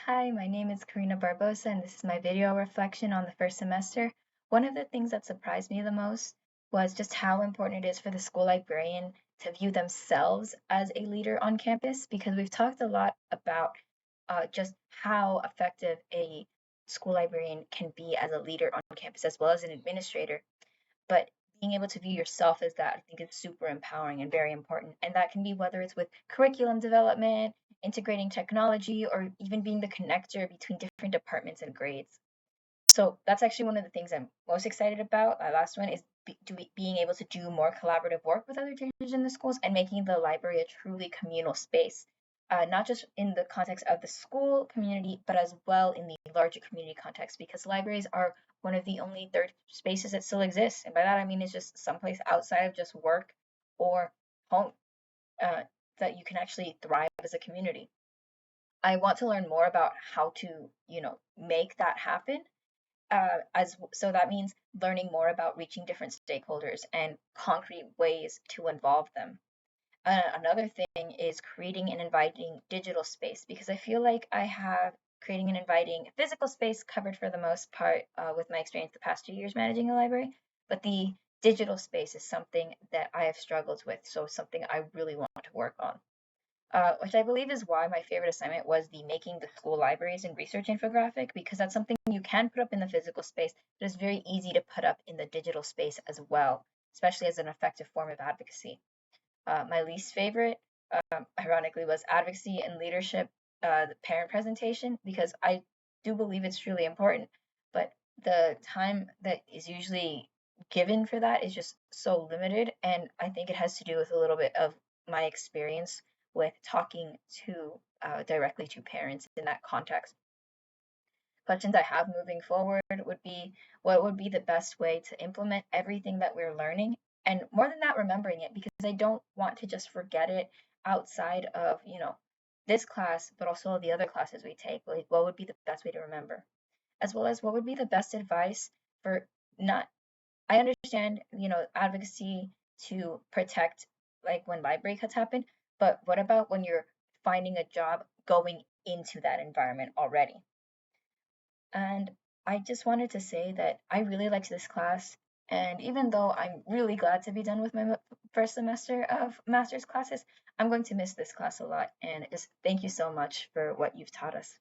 Hi, my name is Karina Barbosa, and this is my video reflection on the first semester. One of the things that surprised me the most was just how important it is for the school librarian to view themselves as a leader on campus, because we've talked a lot about just how effective a school librarian can be as a leader on campus as well as an administrator. But being able to view yourself as that, I think, is super empowering and very important. And that can be whether it's with curriculum development, integrating technology, or even being the connector between different departments and grades. So that's actually one of the things I'm most excited about. My last one is being able to do more collaborative work with other teachers in the schools and making the library a truly communal space, not just in the context of the school community, but as well in the larger community context, because libraries are one of the only third spaces that still exists. And by that, I mean it's just someplace outside of just work or home uh, that you can actually thrive as a community. I want to learn more about how to, make that happen, as so that means learning more about reaching different stakeholders and concrete ways to involve them. Another thing is creating an inviting digital space, because I feel like I have creating an inviting physical space covered for the most part with my experience the past 2 years managing a library, but the digital space is something that I have struggled with, so something I really want to work on, which I believe is why my favorite assignment was the Making the School Libraries and Research infographic, because that's something you can put up in the physical space, but it's very easy to put up in the digital space as well, especially as an effective form of advocacy. My least favorite, ironically, was advocacy and leadership, the parent presentation, because I do believe it's truly important, but the time that is usually given for that is just so limited. And I think it has to do with a little bit of my experience with talking to directly to parents in that context. Questions I have moving forward would be, what would be the best way to implement everything that we're learning? And more than that, remembering it, because I don't want to just forget it outside of, this class, but also the other classes we take. Like, what would be the best way to remember? As well as what would be the best advice for not, I understand, advocacy to protect, like when library cuts happen, but what about when you're finding a job going into that environment already? And I just wanted to say that I really liked this class. And even though I'm really glad to be done with my first semester of master's classes, I'm going to miss this class a lot. And just thank you so much for what you've taught us.